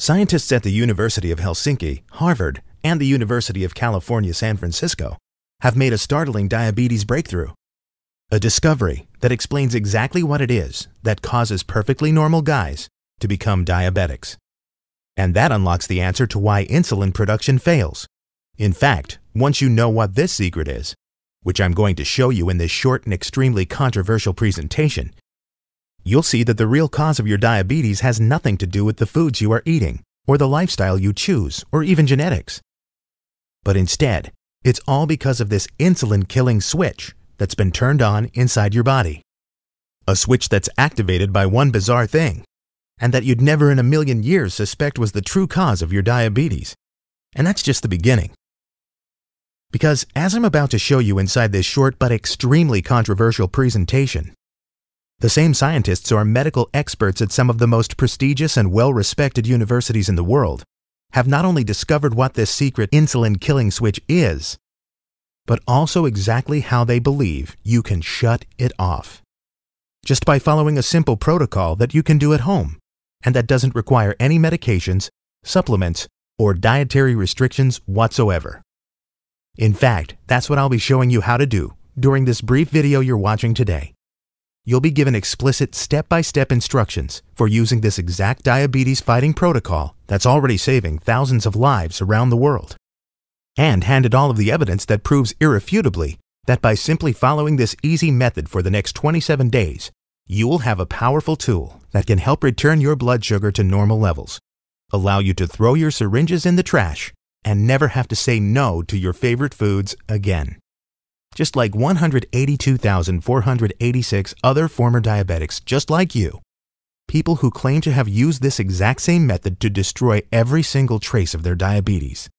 Scientists at the University of Helsinki, Harvard, and the University of California, San Francisco have made a startling diabetes breakthrough. A discovery that explains exactly what it is that causes perfectly normal guys to become diabetics. And that unlocks the answer to why insulin production fails. In fact, once you know what this secret is, which I'm going to show you in this short and extremely controversial presentation, you'll see that the real cause of your diabetes has nothing to do with the foods you are eating, or the lifestyle you choose, or even genetics. But instead, it's all because of this insulin-killing switch that's been turned on inside your body. A switch that's activated by one bizarre thing, and that you'd never in a million years suspect was the true cause of your diabetes. And that's just the beginning. Because as I'm about to show you inside this short but extremely controversial presentation, the same scientists who are medical experts at some of the most prestigious and well-respected universities in the world have not only discovered what this secret insulin-killing switch is, but also exactly how they believe you can shut it off. Just by following a simple protocol that you can do at home, and that doesn't require any medications, supplements, or dietary restrictions whatsoever. In fact, that's what I'll be showing you how to do during this brief video you're watching today. You'll be given explicit step-by-step instructions for using this exact diabetes-fighting protocol that's already saving thousands of lives around the world. And handed all of the evidence that proves irrefutably that by simply following this easy method for the next 27 days, you will have a powerful tool that can help return your blood sugar to normal levels, allow you to throw your syringes in the trash, and never have to say no to your favorite foods again. Just like 182,486 other former diabetics just like you, people who claim to have used this exact same method to destroy every single trace of their diabetes.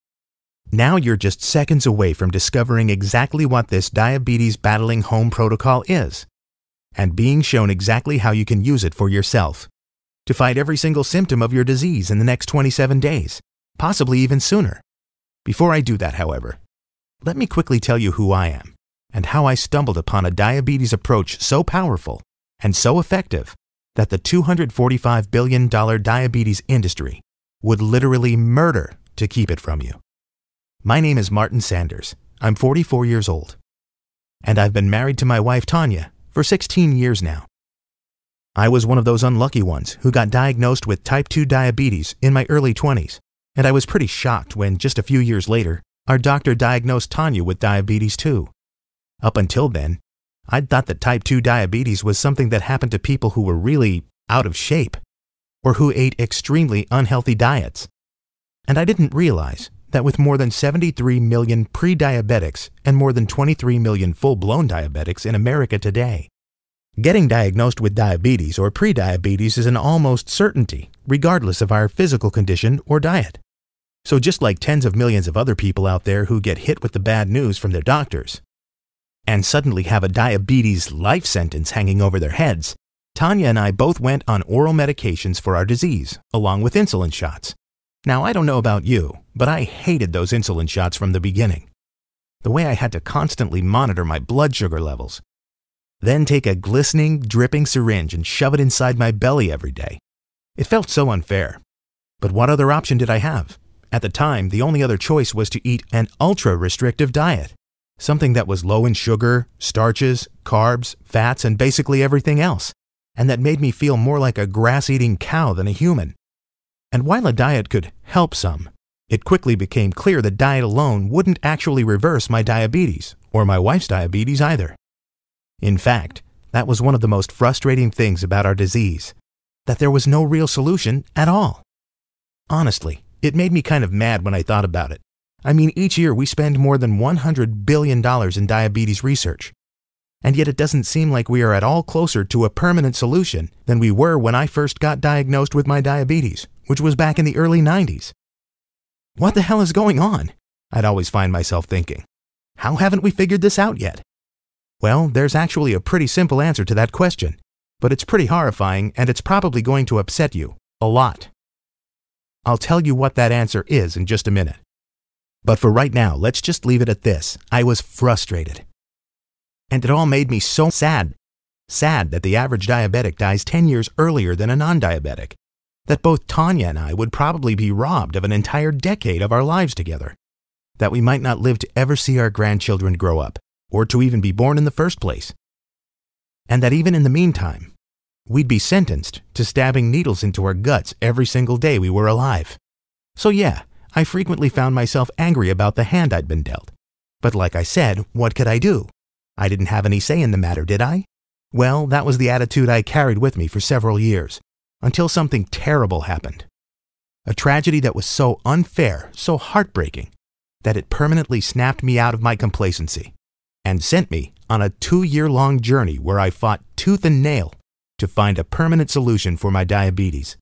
Now you're just seconds away from discovering exactly what this diabetes battling home protocol is, and being shown exactly how you can use it for yourself to fight every single symptom of your disease in the next 27 days, possibly even sooner. Before I do that, however, let me quickly tell you who I am and how I stumbled upon a diabetes approach so powerful and so effective that the $245 billion diabetes industry would literally murder to keep it from you. My name is Martin Sanders. I'm 44 years old, and I've been married to my wife Tanya for 16 years now. I was one of those unlucky ones who got diagnosed with type 2 diabetes in my early 20s, and I was pretty shocked when just a few years later, our doctor diagnosed Tanya with diabetes too. Up until then, I'd thought that type 2 diabetes was something that happened to people who were really out of shape, or who ate extremely unhealthy diets. And I didn't realize that with more than 73 million pre-diabetics and more than 23 million full-blown diabetics in America today, getting diagnosed with diabetes or pre-diabetes is an almost certainty, regardless of our physical condition or diet. So just like tens of millions of other people out there who get hit with the bad news from their doctors, and suddenly have a diabetes life sentence hanging over their heads, Tanya and I both went on oral medications for our disease, along with insulin shots. Now, I don't know about you, but I hated those insulin shots from the beginning. The way I had to constantly monitor my blood sugar levels, then take a glistening, dripping syringe and shove it inside my belly every day. It felt so unfair. But what other option did I have? At the time, the only other choice was to eat an ultra-restrictive diet, something that was low in sugar, starches, carbs, fats, and basically everything else, and that made me feel more like a grass-eating cow than a human. And while a diet could help some, it quickly became clear that diet alone wouldn't actually reverse my diabetes, or my wife's diabetes either. In fact, that was one of the most frustrating things about our disease, that there was no real solution at all. Honestly, it made me kind of mad when I thought about it. I mean, each year we spend more than $100 billion in diabetes research, and yet it doesn't seem like we are at all closer to a permanent solution than we were when I first got diagnosed with my diabetes, which was back in the early 90s. What the hell is going on? I'd always find myself thinking. How haven't we figured this out yet? Well, there's actually a pretty simple answer to that question, but it's pretty horrifying and it's probably going to upset you a lot. I'll tell you what that answer is in just a minute. But for right now, let's just leave it at this. I was frustrated. And it all made me so sad that the average diabetic dies 10 years earlier than a non-diabetic. that both Tanya and I would probably be robbed of an entire decade of our lives together, that we might not live to ever see our grandchildren grow up, or to even be born in the first place, and that even in the meantime, we'd be sentenced to stabbing needles into our guts every single day we were alive. So yeah, I frequently found myself angry about the hand I'd been dealt. But like I said, what could I do? I didn't have any say in the matter, did I? Well, that was the attitude I carried with me for several years, until something terrible happened. A tragedy that was so unfair, so heartbreaking, that it permanently snapped me out of my complacency and sent me on a 2-year-long journey where I fought tooth and nail to find a permanent solution for my diabetes.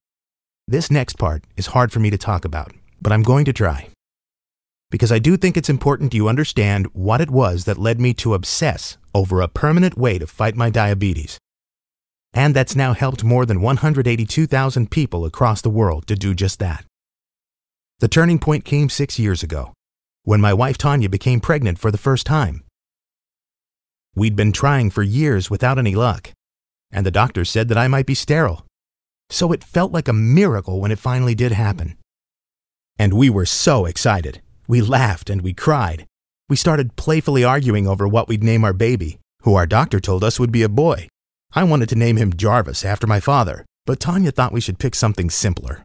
This next part is hard for me to talk about, but I'm going to try. Because I do think it's important you understand what it was that led me to obsess over a permanent way to fight my diabetes. And that's now helped more than 182,000 people across the world to do just that. The turning point came 6 years ago, when my wife Tanya became pregnant for the first time. We'd been trying for years without any luck, and the doctor said that I might be sterile. So it felt like a miracle when it finally did happen. And we were so excited. We laughed and we cried. We started playfully arguing over what we'd name our baby, who our doctor told us would be a boy. I wanted to name him Jarvis after my father, but Tanya thought we should pick something simpler.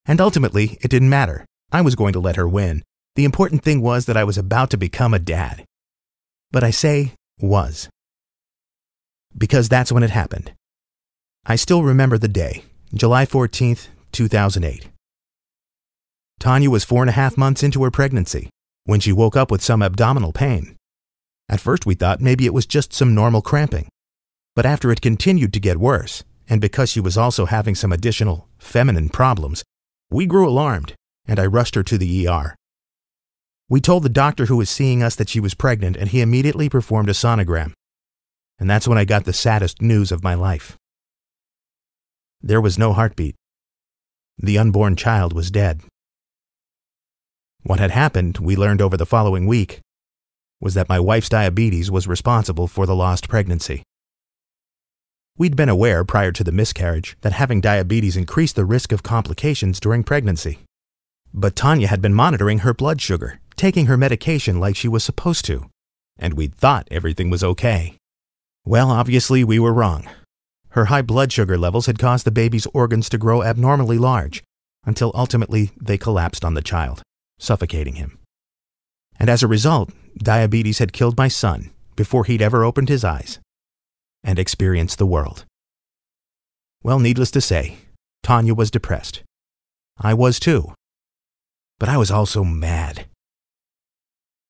And ultimately, it didn't matter. I was going to let her win. The important thing was that I was about to become a dad. But I say was, because that's when it happened. I still remember the day, July 14th, 2008. Tanya was 4.5 months into her pregnancy when she woke up with some abdominal pain. At first we thought maybe it was just some normal cramping. But after it continued to get worse, and because she was also having some additional feminine problems, we grew alarmed, and I rushed her to the ER. We told the doctor who was seeing us that she was pregnant, and he immediately performed a sonogram. And that's when I got the saddest news of my life. There was no heartbeat. The unborn child was dead. What had happened, we learned over the following week, was that my wife's diabetes was responsible for the lost pregnancy. We'd been aware prior to the miscarriage that having diabetes increased the risk of complications during pregnancy. But Tanya had been monitoring her blood sugar, taking her medication like she was supposed to, and we'd thought everything was okay. Well, obviously we were wrong. Her high blood sugar levels had caused the baby's organs to grow abnormally large, until ultimately they collapsed on the child, suffocating him. And as a result, diabetes had killed my son before he'd ever opened his eyes and experienced the world. Well, needless to say, Tanya was depressed. I was too. But I was also mad.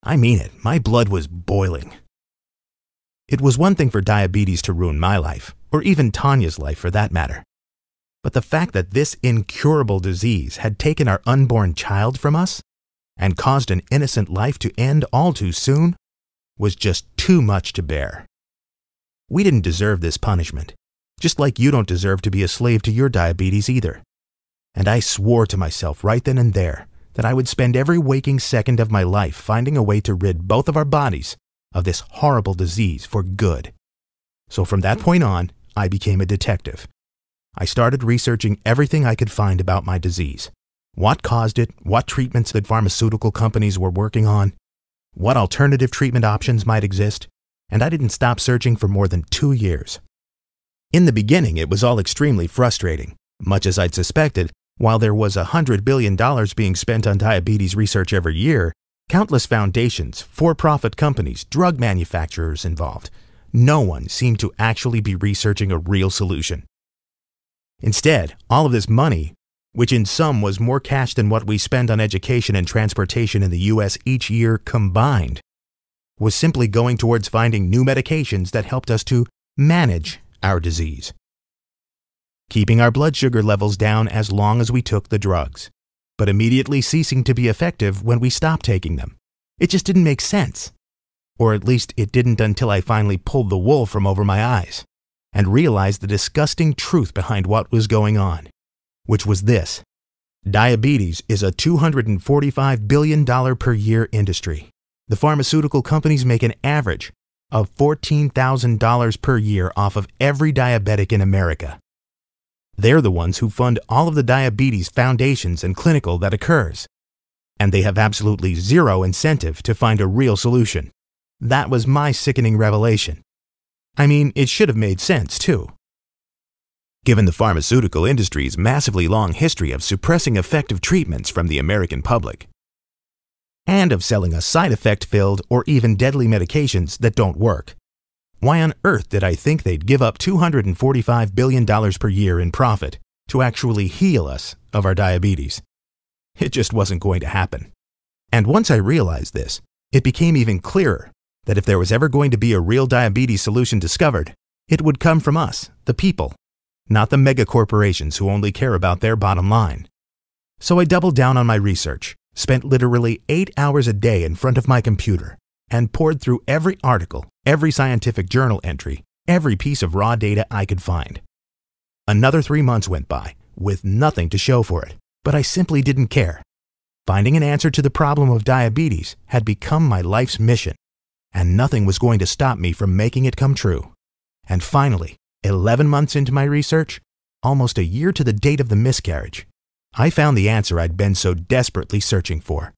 I mean it, my blood was boiling. It was one thing for diabetes to ruin my life, or even Tanya's life for that matter. But the fact that this incurable disease had taken our unborn child from us and caused an innocent life to end all too soon was just too much to bear. We didn't deserve this punishment, just like you don't deserve to be a slave to your diabetes either. And I swore to myself right then and there that I would spend every waking second of my life finding a way to rid both of our bodies of this horrible disease for good. So from that point on, I became a detective. I started researching everything I could find about my disease. What caused it, what treatments that pharmaceutical companies were working on, what alternative treatment options might exist, and I didn't stop searching for more than 2 years. In the beginning, it was all extremely frustrating. Much as I'd suspected, while there was $100 billion being spent on diabetes research every year, countless foundations, for-profit companies, drug manufacturers involved, no one seemed to actually be researching a real solution. Instead, all of this money, which in sum was more cash than what we spend on education and transportation in the U.S. each year combined, was simply going towards finding new medications that helped us to manage our disease, keeping our blood sugar levels down as long as we took the drugs, but immediately ceasing to be effective when we stopped taking them. It just didn't make sense. Or at least it didn't until I finally pulled the wool from over my eyes and realized the disgusting truth behind what was going on, which was this: diabetes is a $245 billion per year industry. The pharmaceutical companies make an average of $14,000 per year off of every diabetic in America. They're the ones who fund all of the diabetes foundations and clinical that occurs. And they have absolutely zero incentive to find a real solution. That was my sickening revelation. I mean, it should have made sense, too. Given the pharmaceutical industry's massively long history of suppressing effective treatments from the American public, and of selling us side effect-filled or even deadly medications that don't work, why on earth did I think they'd give up $245 billion per year in profit to actually heal us of our diabetes? It just wasn't going to happen. And once I realized this, it became even clearer that if there was ever going to be a real diabetes solution discovered, it would come from us, the people, not the mega corporations who only care about their bottom line. So I doubled down on my research, spent literally 8 hours a day in front of my computer, and poured through every article, every scientific journal entry, every piece of raw data I could find. Another 3 months went by, with nothing to show for it, but I simply didn't care. Finding an answer to the problem of diabetes had become my life's mission, and nothing was going to stop me from making it come true. And finally, 11 months into my research, almost a year to the date of the miscarriage, I found the answer I'd been so desperately searching for.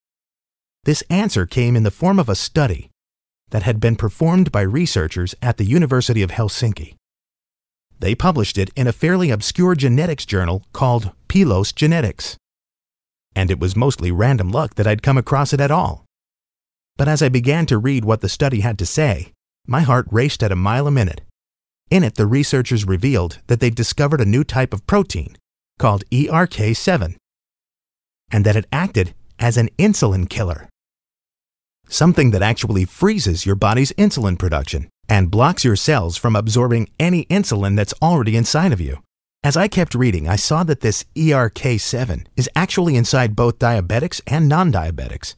This answer came in the form of a study that had been performed by researchers at the University of Helsinki. They published it in a fairly obscure genetics journal called PLOS Genetics. And it was mostly random luck that I'd come across it at all. But as I began to read what the study had to say, my heart raced at a mile a minute. In it, the researchers revealed that they'd discovered a new type of protein called ERK7, and that it acted as an insulin killer. Something that actually freezes your body's insulin production and blocks your cells from absorbing any insulin that's already inside of you. As I kept reading, I saw that this ERK7 is actually inside both diabetics and non-diabetics.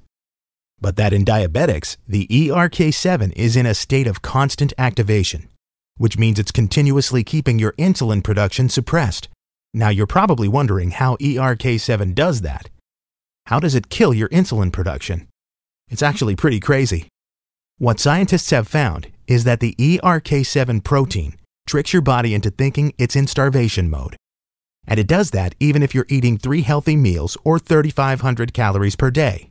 But that in diabetics, the ERK7 is in a state of constant activation, which means it's continuously keeping your insulin production suppressed. Now you're probably wondering how ERK7 does that. How does it kill your insulin production? It's actually pretty crazy. What scientists have found is that the ERK7 protein tricks your body into thinking it's in starvation mode. And it does that even if you're eating 3 healthy meals or 3,500 calories per day.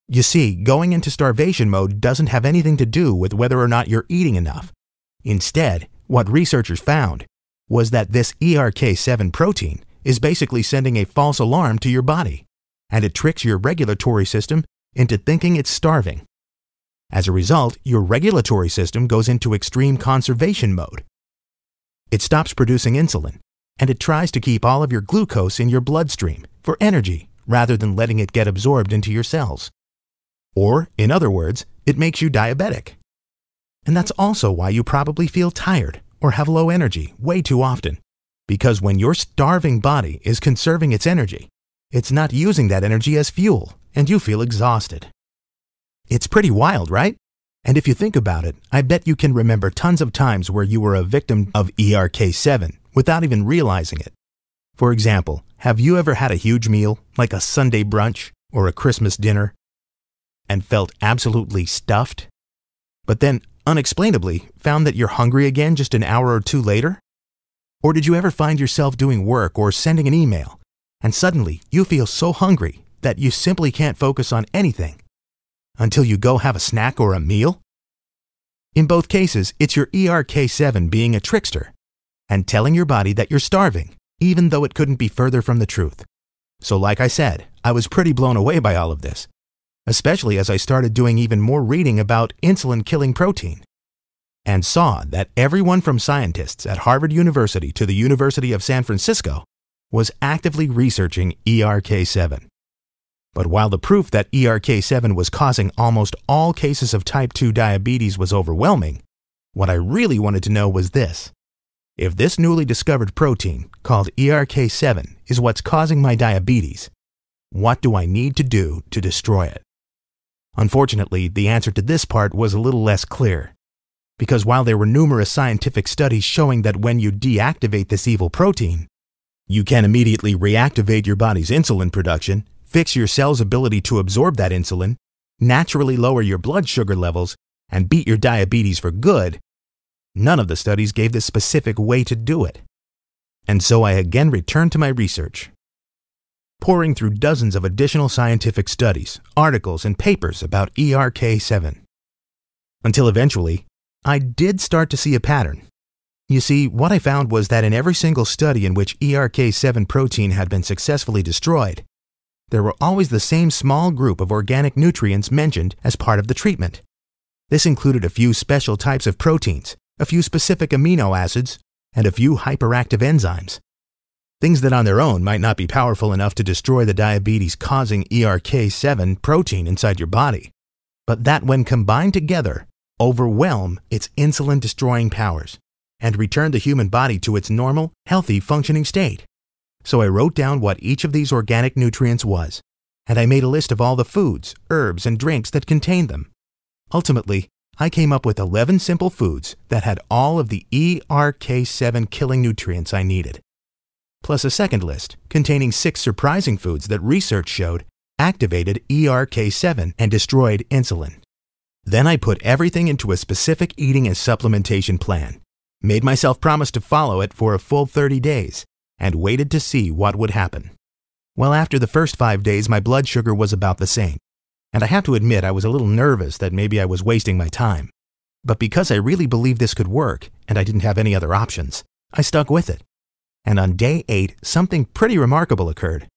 You see, going into starvation mode doesn't have anything to do with whether or not you're eating enough. Instead, what researchers found was that this ERK7 protein is basically sending a false alarm to your body, and it tricks your regulatory system into thinking it's starving. As a result, your regulatory system goes into extreme conservation mode. It stops producing insulin, and it tries to keep all of your glucose in your bloodstream for energy rather than letting it get absorbed into your cells. Or, in other words, it makes you diabetic. And that's also why you probably feel tired or have low energy way too often. Because when your starving body is conserving its energy, it's not using that energy as fuel, and you feel exhausted. It's pretty wild, right? And if you think about it, I bet you can remember tons of times where you were a victim of ERK7 without even realizing it. For example, have you ever had a huge meal, like a Sunday brunch or a Christmas dinner, and felt absolutely stuffed, but then unexplainably found that you're hungry again just an hour or two later? Or did you ever find yourself doing work or sending an email, and suddenly you feel so hungry that you simply can't focus on anything until you go have a snack or a meal? In both cases, it's your ERK7 being a trickster and telling your body that you're starving, even though it couldn't be further from the truth. So like I said, I was pretty blown away by all of this, especially as I started doing even more reading about insulin-killing protein, and saw that everyone from scientists at Harvard University to the University of San Francisco was actively researching ERK7. But while the proof that ERK7 was causing almost all cases of type 2 diabetes was overwhelming, what I really wanted to know was this. If this newly discovered protein, called ERK7, is what's causing my diabetes, what do I need to do to destroy it? Unfortunately, the answer to this part was a little less clear, because while there were numerous scientific studies showing that when you deactivate this evil protein, you can immediately reactivate your body's insulin production, fix your cell's ability to absorb that insulin, naturally lower your blood sugar levels, and beat your diabetes for good, none of the studies gave the specific way to do it. And so I again returned to my research, poring through dozens of additional scientific studies, articles, and papers about ERK7. Until eventually, I did start to see a pattern. You see, what I found was that in every single study in which ERK7 protein had been successfully destroyed, there were always the same small group of organic nutrients mentioned as part of the treatment. This included a few special types of proteins, a few specific amino acids, and a few hyperactive enzymes. Things that on their own might not be powerful enough to destroy the diabetes-causing ERK7 protein inside your body, but that when combined together, overwhelm its insulin-destroying powers and return the human body to its normal, healthy functioning state. So I wrote down what each of these organic nutrients was, and I made a list of all the foods, herbs, and drinks that contained them. Ultimately, I came up with 11 simple foods that had all of the ERK7 killing nutrients I needed, plus a second list containing 6 surprising foods that research showed activated ERK7 and destroyed insulin. Then I put everything into a specific eating and supplementation plan, made myself promise to follow it for a full 30 days, and waited to see what would happen. Well, after the first 5 days, my blood sugar was about the same, and I have to admit I was a little nervous that maybe I was wasting my time. But because I really believed this could work, and I didn't have any other options, I stuck with it. And on day 8, something pretty remarkable occurred.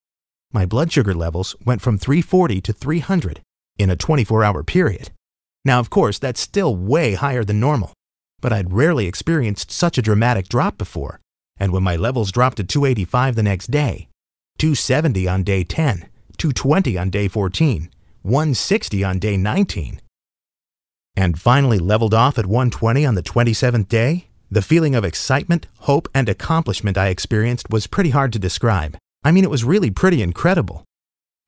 My blood sugar levels went from 340 to 300 in a 24-hour period. Now, of course, that's still way higher than normal, but I'd rarely experienced such a dramatic drop before, and when my levels dropped to 285 the next day, 270 on day 10, 220 on day 14, 160 on day 19, and finally leveled off at 120 on the 27th day, the feeling of excitement, hope, and accomplishment I experienced was pretty hard to describe. I mean, it was really pretty incredible.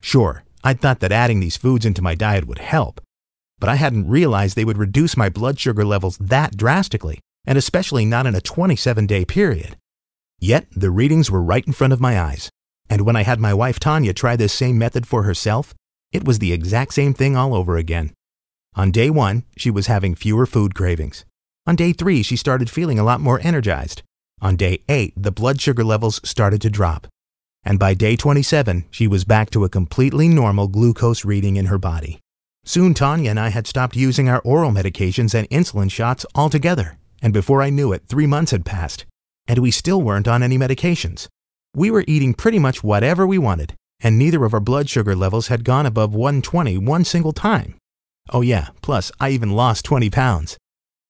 Sure, I'd thought that adding these foods into my diet would help, but I hadn't realized they would reduce my blood sugar levels that drastically, and especially not in a 27-day period. Yet, the readings were right in front of my eyes, and when I had my wife Tanya try this same method for herself, it was the exact same thing all over again. On day 1, she was having fewer food cravings. On day 3, she started feeling a lot more energized. On day 8, the blood sugar levels started to drop. And by day 27, she was back to a completely normal glucose reading in her body. Soon Tanya and I had stopped using our oral medications and insulin shots altogether, and before I knew it, 3 months had passed, and we still weren't on any medications. We were eating pretty much whatever we wanted, and neither of our blood sugar levels had gone above 120 one single time. Oh yeah, plus I even lost 20 pounds.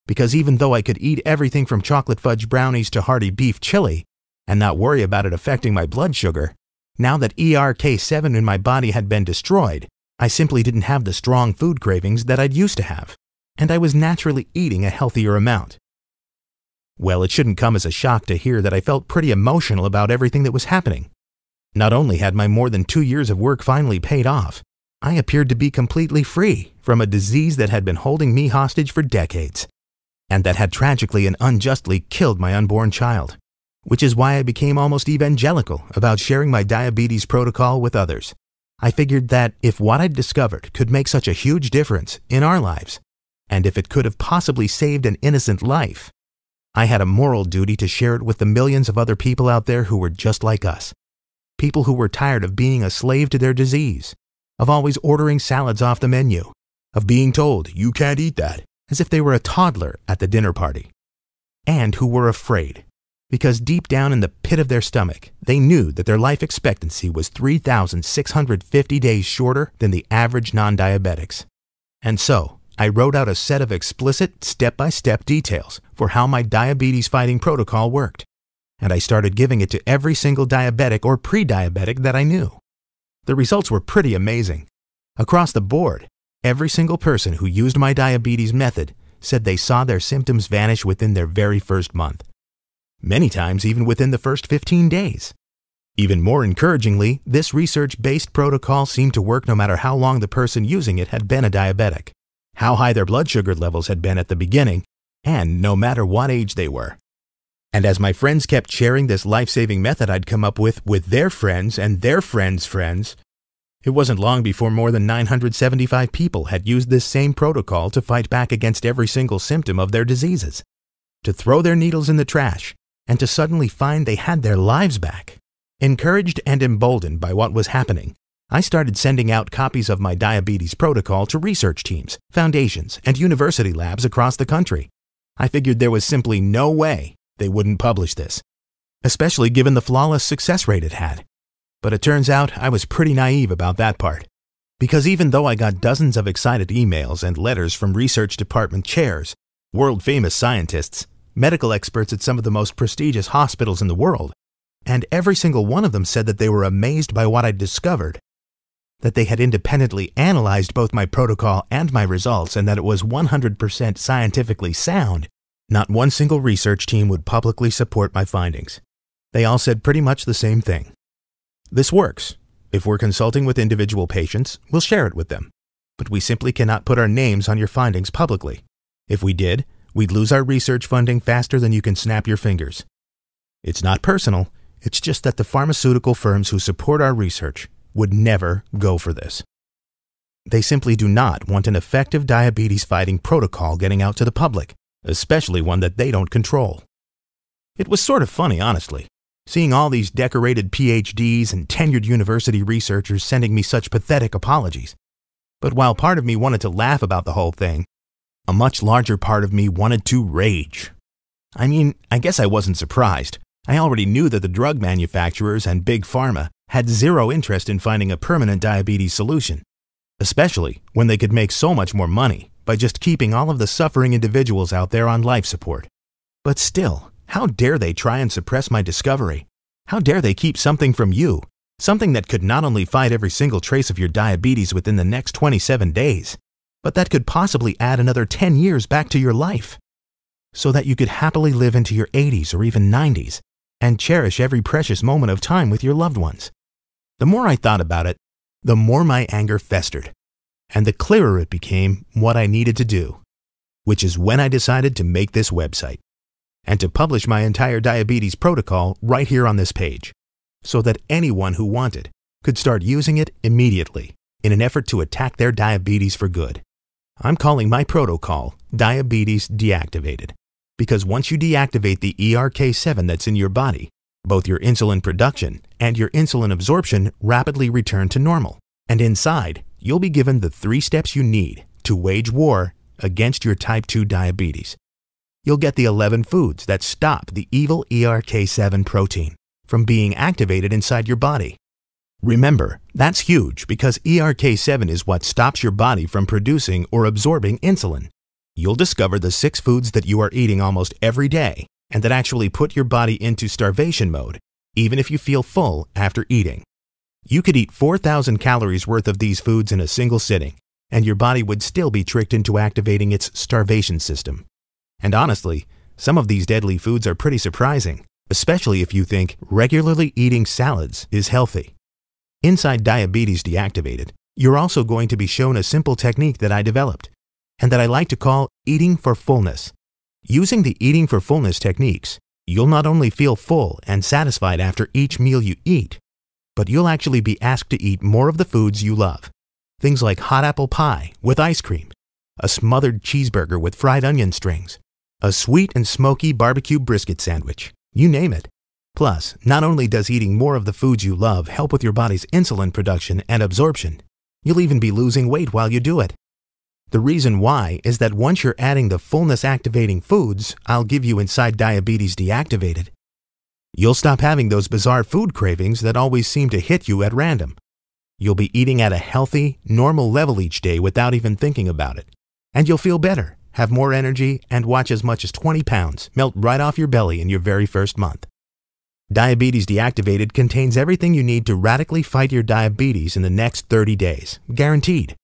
Because even though I could eat everything from chocolate fudge brownies to hearty beef chili, and not worry about it affecting my blood sugar, now that ERK7 in my body had been destroyed, I simply didn't have the strong food cravings that I'd used to have, and I was naturally eating a healthier amount. Well, it shouldn't come as a shock to hear that I felt pretty emotional about everything that was happening. Not only had my more than 2 years of work finally paid off, I appeared to be completely free from a disease that had been holding me hostage for decades, and that had tragically and unjustly killed my unborn child, which is why I became almost evangelical about sharing my diabetes protocol with others. I figured that if what I'd discovered could make such a huge difference in our lives, and if it could have possibly saved an innocent life, I had a moral duty to share it with the millions of other people out there who were just like us. People who were tired of being a slave to their disease, of always ordering salads off the menu, of being told, "You can't eat that," as if they were a toddler at the dinner party, and who were afraid, because deep down in the pit of their stomach, they knew that their life expectancy was 3,650 days shorter than the average non-diabetics. And so, I wrote out a set of explicit step-by-step details for how my diabetes-fighting protocol worked, and I started giving it to every single diabetic or pre-diabetic that I knew. The results were pretty amazing. Across the board, every single person who used my diabetes method said they saw their symptoms vanish within their very first month. Many times even within the first 15 days. Even more encouragingly, this research-based protocol seemed to work no matter how long the person using it had been a diabetic, how high their blood sugar levels had been at the beginning, and no matter what age they were. And as my friends kept sharing this life-saving method I'd come up with their friends and their friends' friends, it wasn't long before more than 975 people had used this same protocol to fight back against every single symptom of their diseases, to throw their needles in the trash, and to suddenly find they had their lives back. Encouraged and emboldened by what was happening, I started sending out copies of my diabetes protocol to research teams, foundations, and university labs across the country. I figured there was simply no way they wouldn't publish this, especially given the flawless success rate it had. But it turns out I was pretty naive about that part. Because even though I got dozens of excited emails and letters from research department chairs, world-famous scientists, medical experts at some of the most prestigious hospitals in the world, and every single one of them said that they were amazed by what I'd discovered, that they had independently analyzed both my protocol and my results, and that it was 100% scientifically sound, not one single research team would publicly support my findings. They all said pretty much the same thing. This works. If we're consulting with individual patients, we'll share it with them. But we simply cannot put our names on your findings publicly. If we did, we'd lose our research funding faster than you can snap your fingers. It's not personal, it's just that the pharmaceutical firms who support our research would never go for this. They simply do not want an effective diabetes-fighting protocol getting out to the public, especially one that they don't control. It was sort of funny, honestly, seeing all these decorated PhDs and tenured university researchers sending me such pathetic apologies. But while part of me wanted to laugh about the whole thing, a much larger part of me wanted to rage. I mean, I guess I wasn't surprised. I already knew that the drug manufacturers and Big Pharma had zero interest in finding a permanent diabetes solution, especially when they could make so much more money by just keeping all of the suffering individuals out there on life support. But still, how dare they try and suppress my discovery? How dare they keep something from you, something that could not only fight every single trace of your diabetes within the next 27 days, but that could possibly add another 10 years back to your life, so that you could happily live into your 80s or even 90s and cherish every precious moment of time with your loved ones. The more I thought about it, the more my anger festered, and the clearer it became what I needed to do, which is when I decided to make this website and to publish my entire diabetes protocol right here on this page, so that anyone who wanted could start using it immediately in an effort to attack their diabetes for good. I'm calling my protocol Diabetes Deactivated, because once you deactivate the ERK7 that's in your body, both your insulin production and your insulin absorption rapidly return to normal, and inside, you'll be given the 3 steps you need to wage war against your type 2 diabetes. You'll get the 11 foods that stop the evil ERK7 protein from being activated inside your body. Remember, that's huge because ERK7 is what stops your body from producing or absorbing insulin. You'll discover the 6 foods that you are eating almost every day and that actually put your body into starvation mode, even if you feel full after eating. You could eat 4,000 calories worth of these foods in a single sitting, and your body would still be tricked into activating its starvation system. And honestly, some of these deadly foods are pretty surprising, especially if you think regularly eating salads is healthy. Inside Diabetes Deactivated, you're also going to be shown a simple technique that I developed, and that I like to call eating for fullness. Using the eating for fullness techniques, you'll not only feel full and satisfied after each meal you eat, but you'll actually be asked to eat more of the foods you love. Things like hot apple pie with ice cream, a smothered cheeseburger with fried onion strings, a sweet and smoky barbecue brisket sandwich, you name it. Plus, not only does eating more of the foods you love help with your body's insulin production and absorption, you'll even be losing weight while you do it. The reason why is that once you're adding the fullness-activating foods I'll give you inside Diabetes Deactivated, you'll stop having those bizarre food cravings that always seem to hit you at random. You'll be eating at a healthy, normal level each day without even thinking about it. And you'll feel better, have more energy, and watch as much as 20 pounds melt right off your belly in your very first month. Diabetes Deactivated contains everything you need to radically fight your diabetes in the next 30 days, guaranteed.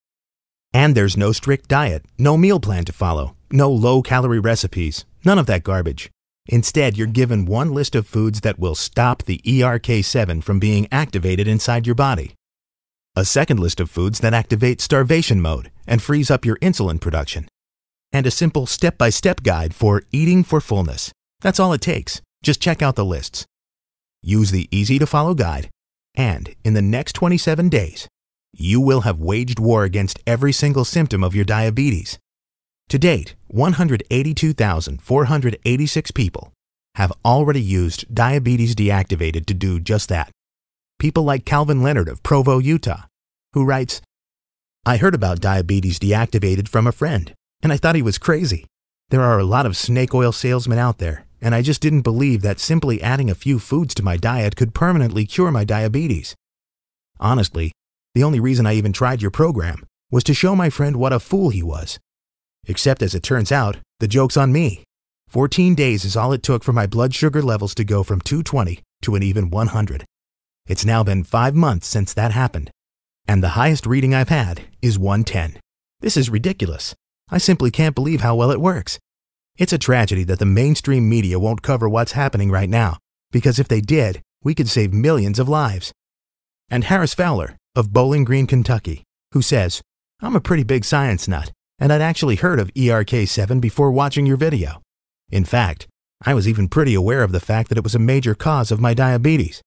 And there's no strict diet, no meal plan to follow, no low-calorie recipes, none of that garbage. Instead, you're given one list of foods that will stop the ERK7 from being activated inside your body, a second list of foods that activate starvation mode and frees up your insulin production, and a simple step-by-step guide for eating for fullness. That's all it takes. Just check out the lists. Use the easy-to-follow guide, and in the next 27 days, you will have waged war against every single symptom of your diabetes. To date, 182,486 people have already used Diabetes Deactivated to do just that. People like Calvin Leonard of Provo, Utah, who writes, "I heard about Diabetes Deactivated from a friend, and I thought he was crazy. There are a lot of snake oil salesmen out there, and I just didn't believe that simply adding a few foods to my diet could permanently cure my diabetes. Honestly, the only reason I even tried your program was to show my friend what a fool he was. Except as it turns out, the joke's on me. 14 days is all it took for my blood sugar levels to go from 220 to an even 100. It's now been 5 months since that happened, and the highest reading I've had is 110. This is ridiculous. I simply can't believe how well it works. It's a tragedy that the mainstream media won't cover what's happening right now, because if they did, we could save millions of lives." And Harris Fowler of Bowling Green, Kentucky, who says, "I'm a pretty big science nut, and I'd actually heard of ERK7 before watching your video. In fact, I was even pretty aware of the fact that it was a major cause of my diabetes.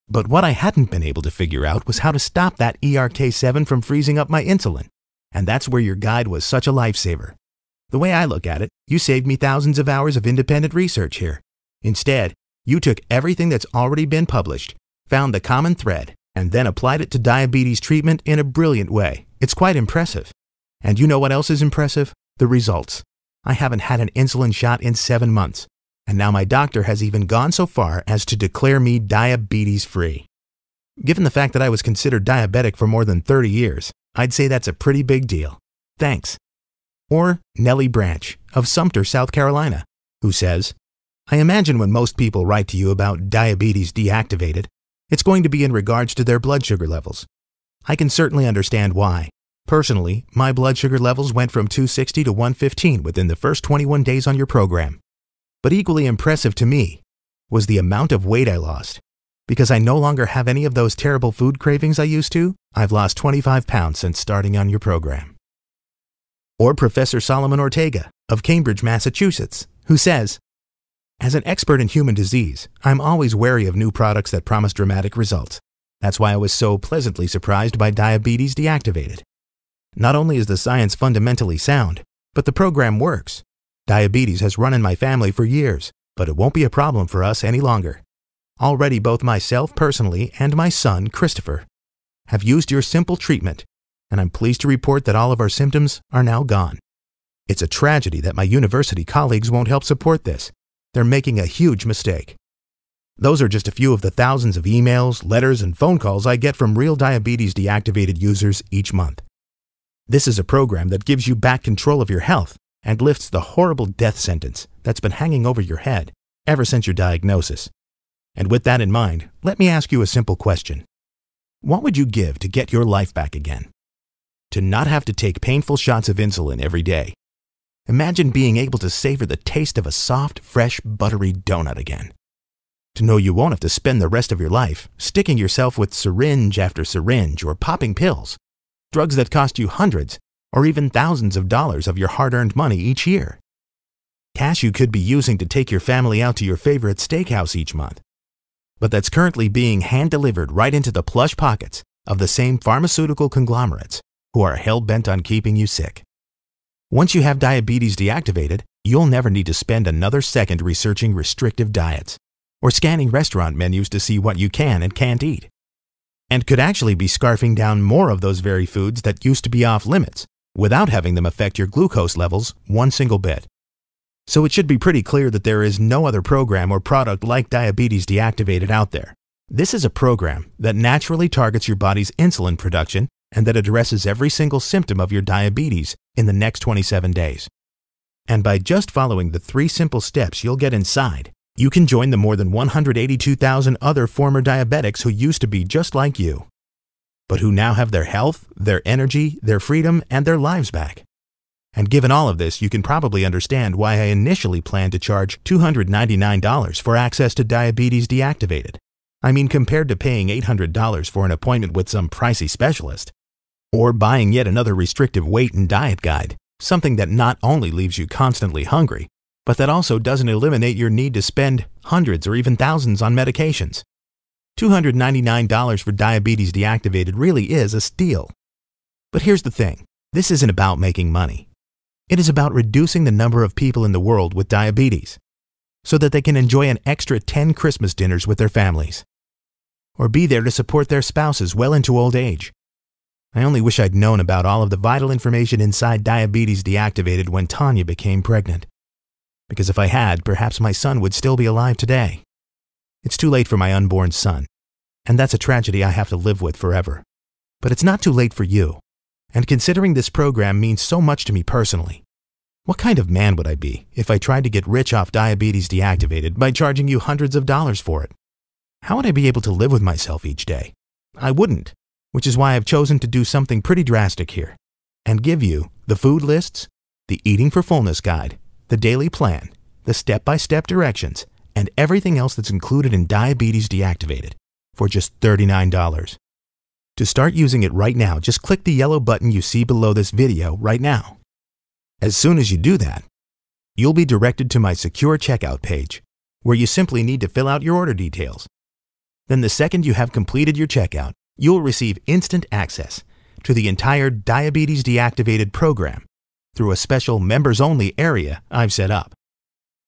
But what I hadn't been able to figure out was how to stop that ERK7 from freezing up my insulin, and that's where your guide was such a lifesaver. The way I look at it, you saved me thousands of hours of independent research here. Instead, you took everything that's already been published, found the common thread, and then applied it to diabetes treatment in a brilliant way. It's quite impressive. And you know what else is impressive? The results. I haven't had an insulin shot in 7 months, and now my doctor has even gone so far as to declare me diabetes-free. Given the fact that I was considered diabetic for more than 30 years, I'd say that's a pretty big deal. Thanks." Or Nellie Branch of Sumter, South Carolina, who says, "I imagine when most people write to you about Diabetes Deactivated, it's going to be in regards to their blood sugar levels. I can certainly understand why. Personally, my blood sugar levels went from 260 to 115 within the first 21 days on your program. But equally impressive to me was the amount of weight I lost. Because I no longer have any of those terrible food cravings I used to, I've lost 25 pounds since starting on your program." Or Professor Solomon Ortega of Cambridge, Massachusetts, who says, "As an expert in human disease, I'm always wary of new products that promise dramatic results. That's why I was so pleasantly surprised by Diabetes Deactivated. Not only is the science fundamentally sound, but the program works. Diabetes has run in my family for years, but it won't be a problem for us any longer. Already both myself personally and my son, Christopher, have used your simple treatment, and I'm pleased to report that all of our symptoms are now gone. It's a tragedy that my university colleagues won't help support this. They're making a huge mistake." Those are just a few of the thousands of emails, letters, and phone calls I get from real Diabetes Deactivated users each month. This is a program that gives you back control of your health and lifts the horrible death sentence that's been hanging over your head ever since your diagnosis. And with that in mind, let me ask you a simple question. What would you give to get your life back again? To not have to take painful shots of insulin every day. Imagine being able to savor the taste of a soft, fresh, buttery donut again. To know you won't have to spend the rest of your life sticking yourself with syringe after syringe or popping pills, drugs that cost you hundreds or even thousands of dollars of your hard-earned money each year. Cash you could be using to take your family out to your favorite steakhouse each month, but that's currently being hand-delivered right into the plush pockets of the same pharmaceutical conglomerates who are hell-bent on keeping you sick. Once you have Diabetes Deactivated, you'll never need to spend another second researching restrictive diets or scanning restaurant menus to see what you can and can't eat, and could actually be scarfing down more of those very foods that used to be off limits without having them affect your glucose levels one single bit. So it should be pretty clear that there is no other program or product like Diabetes Deactivated out there. This is a program that naturally targets your body's insulin production and that addresses every single symptom of your diabetes in the next 27 days. And by just following the 3 simple steps you'll get inside, you can join the more than 182,000 other former diabetics who used to be just like you, but who now have their health, their energy, their freedom, and their lives back. And given all of this, you can probably understand why I initially planned to charge $299 for access to Diabetes Deactivated. I mean, compared to paying $800 for an appointment with some pricey specialist, or buying yet another restrictive weight and diet guide, something that not only leaves you constantly hungry, but that also doesn't eliminate your need to spend hundreds or even thousands on medications. $299 for Diabetes Deactivated really is a steal. But here's the thing, this isn't about making money. It is about reducing the number of people in the world with diabetes. so that they can enjoy an extra 10 Christmas dinners with their families. Or be there to support their spouses well into old age. I only wish I'd known about all of the vital information inside Diabetes Deactivated when Tanya became pregnant. Because if I had, perhaps my son would still be alive today. It's too late for my unborn son, and that's a tragedy I have to live with forever. But it's not too late for you. And considering this program means so much to me personally, what kind of man would I be if I tried to get rich off Diabetes Deactivated by charging you hundreds of dollars for it? How would I be able to live with myself each day? I wouldn't, which is why I've chosen to do something pretty drastic here and give you the food lists, the Eating for Fullness guide, the daily plan, the step-by-step directions, and everything else that's included in Diabetes Deactivated for just $39. To start using it right now, just click the yellow button you see below this video right now. As soon as you do that, you'll be directed to my secure checkout page, where you simply need to fill out your order details. Then the second you have completed your checkout, you'll receive instant access to the entire Diabetes Deactivated program through a special members-only area I've set up.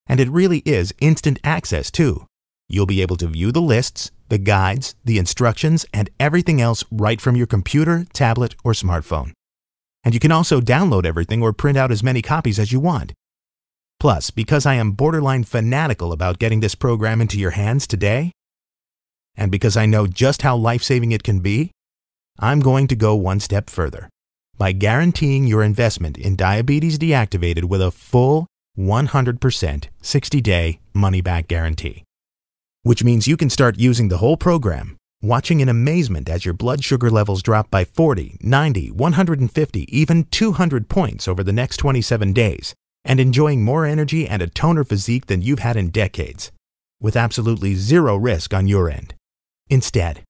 And it really is instant access too. You'll be able to view the lists, the guides, the instructions, and everything else right from your computer, tablet, or smartphone. And you can also download everything or print out as many copies as you want. Plus, because I am borderline fanatical about getting this program into your hands today, and because I know just how life-saving it can be, I'm going to go one step further by guaranteeing your investment in Diabetes Deactivated with a full 100% 60-day money-back guarantee. Which means you can start using the whole program, watching in amazement as your blood sugar levels drop by 40, 90, 150, even 200 points over the next 27 days, and enjoying more energy and a toner physique than you've had in decades, with absolutely zero risk on your end. Instead,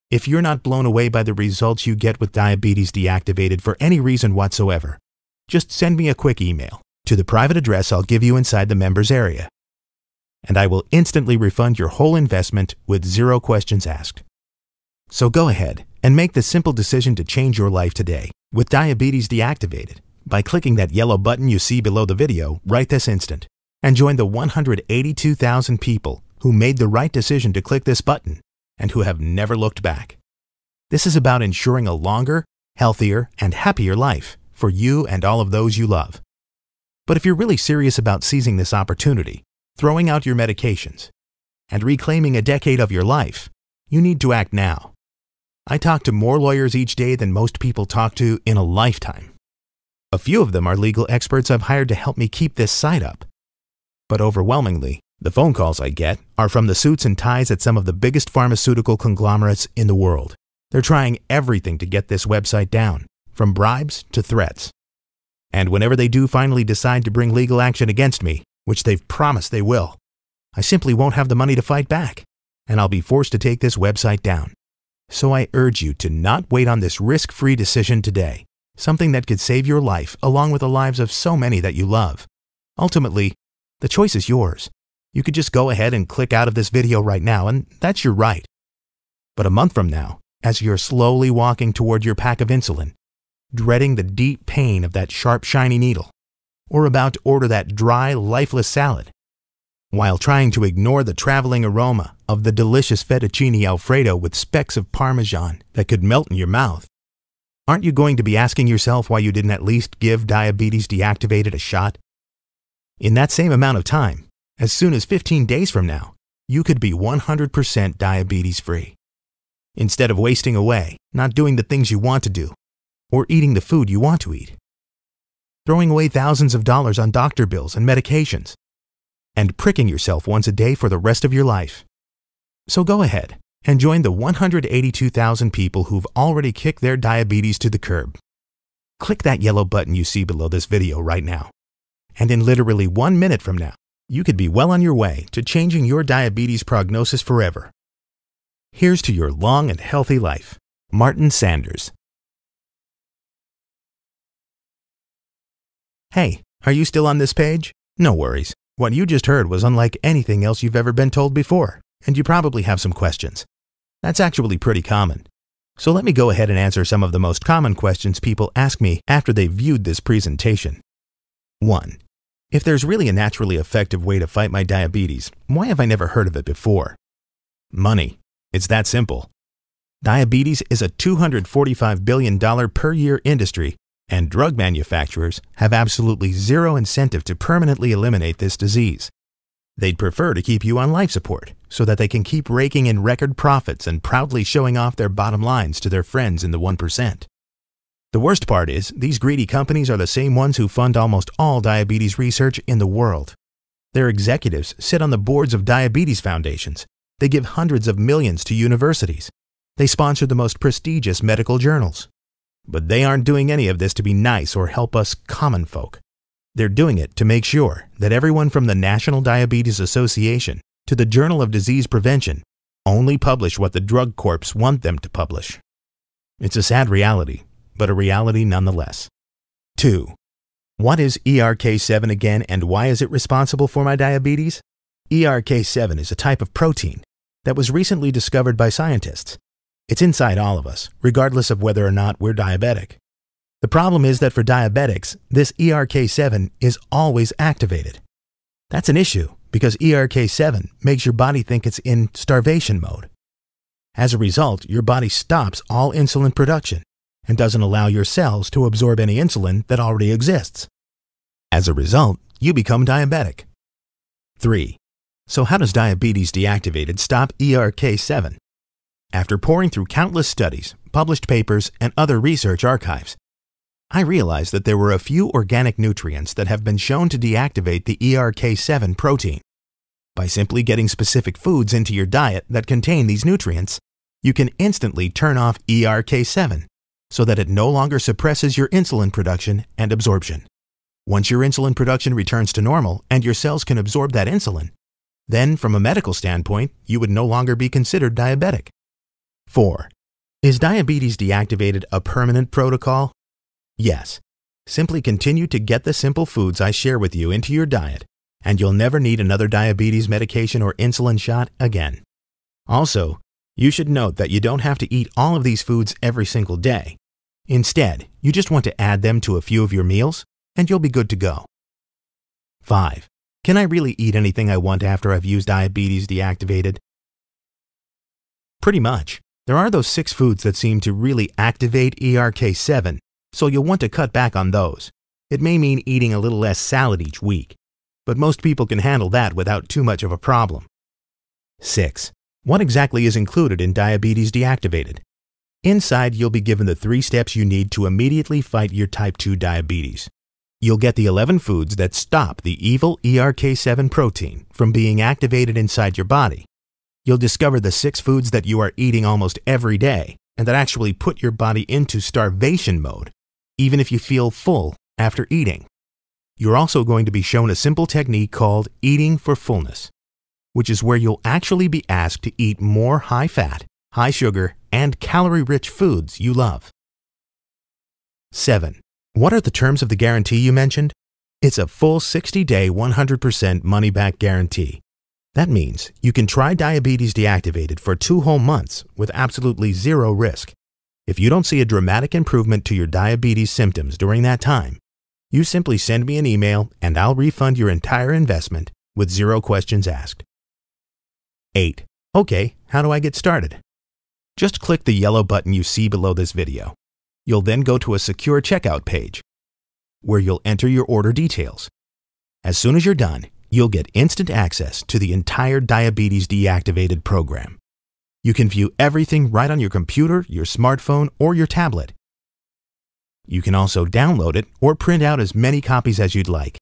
if you're not blown away by the results you get with Diabetes Deactivated for any reason whatsoever, just send me a quick email to the private address I'll give you inside the members area, and I will instantly refund your whole investment with zero questions asked. So go ahead and make the simple decision to change your life today with Diabetes Deactivated by clicking that yellow button you see below the video right this instant, and join the 182,000 people who made the right decision to click this button and who have never looked back. This is about ensuring a longer, healthier, and happier life for you and all of those you love. But if you're really serious about seizing this opportunity, throwing out your medications, and reclaiming a decade of your life, you need to act now. I talk to more lawyers each day than most people talk to in a lifetime. A few of them are legal experts I've hired to help me keep this site up. But overwhelmingly, the phone calls I get are from the suits and ties at some of the biggest pharmaceutical conglomerates in the world. They're trying everything to get this website down, from bribes to threats. And whenever they do finally decide to bring legal action against me, which they've promised they will, I simply won't have the money to fight back, and I'll be forced to take this website down. So I urge you to not wait on this risk-free decision today, something that could save your life along with the lives of so many that you love. Ultimately, the choice is yours. You could just go ahead and click out of this video right now, and that's your right. But a month from now, as you're slowly walking toward your pack of insulin, dreading the deep pain of that sharp, shiny needle, or about to order that dry, lifeless salad, while trying to ignore the traveling aroma of the delicious fettuccine alfredo with specks of Parmesan that could melt in your mouth, aren't you going to be asking yourself why you didn't at least give Diabetes Deactivated a shot? In that same amount of time, as soon as 15 days from now, you could be 100% diabetes-free. Instead of wasting away, not doing the things you want to do, or eating the food you want to eat, throwing away thousands of dollars on doctor bills and medications, and pricking yourself once a day for the rest of your life. So go ahead and join the 182,000 people who've already kicked their diabetes to the curb. Click that yellow button you see below this video right now, and in literally 1 minute from now, you could be well on your way to changing your diabetes prognosis forever. Here's to your long and healthy life. Martin Sanders. Hey, are you still on this page? No worries. What you just heard was unlike anything else you've ever been told before, and you probably have some questions. That's actually pretty common. So let me go ahead and answer some of the most common questions people ask me after they've viewed this presentation. 1. If there's really a naturally effective way to fight my diabetes, why have I never heard of it before? Money. It's that simple. Diabetes is a $245 billion per year industry, and drug manufacturers have absolutely zero incentive to permanently eliminate this disease. They'd prefer to keep you on life support so that they can keep raking in record profits and proudly showing off their bottom lines to their friends in the 1%. The worst part is, these greedy companies are the same ones who fund almost all diabetes research in the world. Their executives sit on the boards of diabetes foundations. They give hundreds of millions to universities. They sponsor the most prestigious medical journals. But they aren't doing any of this to be nice or help us common folk. They're doing it to make sure that everyone from the National Diabetes Association to the Journal of Disease Prevention only publish what the drug corps want them to publish. It's a sad reality, but a reality nonetheless. 2. What is ERK7 again, and why is it responsible for my diabetes? ERK7 is a type of protein that was recently discovered by scientists. It's inside all of us, regardless of whether or not we're diabetic. The problem is that for diabetics, this ERK7 is always activated. That's an issue because ERK7 makes your body think it's in starvation mode. As a result, your body stops all insulin production and doesn't allow your cells to absorb any insulin that already exists. As a result, you become diabetic. 3. So how does diabetes deactivated stop ERK7? After poring through countless studies, published papers, and other research archives, I realized that there were a few organic nutrients that have been shown to deactivate the ERK7 protein. By simply getting specific foods into your diet that contain these nutrients, you can instantly turn off ERK7 so that it no longer suppresses your insulin production and absorption. Once your insulin production returns to normal and your cells can absorb that insulin, then from a medical standpoint, you would no longer be considered diabetic. 4. Is diabetes deactivated a permanent protocol? Yes. Simply continue to get the simple foods I share with you into your diet, and you'll never need another diabetes medication or insulin shot again. Also, you should note that you don't have to eat all of these foods every single day. Instead, you just want to add them to a few of your meals, and you'll be good to go. 5. Can I really eat anything I want after I've used diabetes deactivated? Pretty much. There are those 6 foods that seem to really activate ERK7, so you'll want to cut back on those. It may mean eating a little less salad each week, but most people can handle that without too much of a problem. 6. What exactly is included in diabetes deactivated? Inside, you'll be given the 3 steps you need to immediately fight your type 2 diabetes. You'll get the 11 foods that stop the evil ERK7 protein from being activated inside your body. You'll discover the 6 foods that you are eating almost every day and that actually put your body into starvation mode, even if you feel full after eating. You're also going to be shown a simple technique called eating for fullness, which is where you'll actually be asked to eat more high-fat, high-sugar, and calorie-rich foods you love. 7. What are the terms of the guarantee you mentioned? It's a full 60-day, 100% money-back guarantee. That means you can try diabetes deactivated for 2 whole months with absolutely zero risk. If you don't see a dramatic improvement to your diabetes symptoms during that time, you simply send me an email and I'll refund your entire investment with 0 questions asked. 8. Okay, how do I get started? Just click the yellow button you see below this video. You'll then go to a secure checkout page where you'll enter your order details. As soon as you're done, you'll get instant access to the entire Diabetes Deactivated program. You can view everything right on your computer, your smartphone, or your tablet. You can also download it or print out as many copies as you'd like.